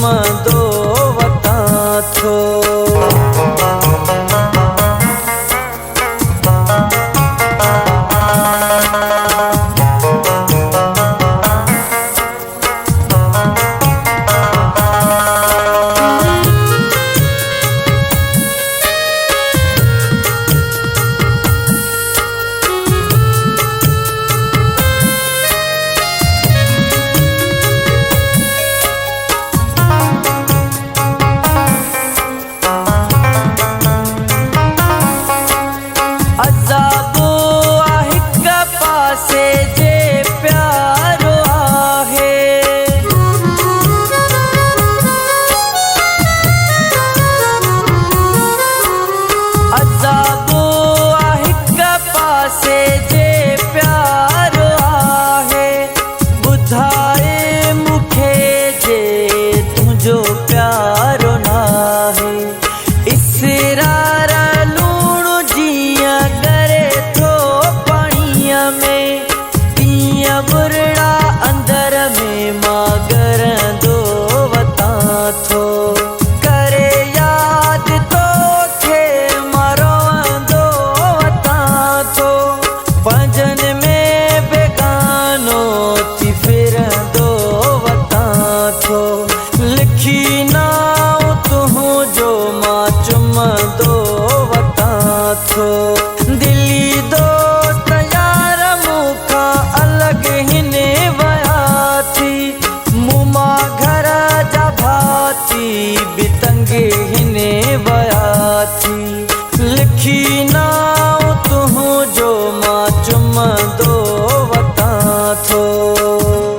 चुमंदो वता थो। अज़ाबो आ हिक पासे जे प्यारो आहे, अज़ाबो आ हिक पासे जे प्यारो आहे। ॿुधाए मूंखे जे तुंहिंजो प्यारो नाहे। इसरार लूणु जीअं करे थो पाणीअ में, तीअं बुरड़ा अंदर में मां करंदो वता थो। करे यादि तोखे मां रोअंदो वता थो। पंजनि में बेगानो थी फिरंदो वता थो। लिखी नाउ तुंहिंजो मां चुमंदो वता थो। दिली दोस्त यार मूंखां अलॻि हिन वया थी। मूं मां घर जा भाती बि तंग हिन वया थी। लिखी नाउ तुंहिंजो मां चुमंदो वता थो।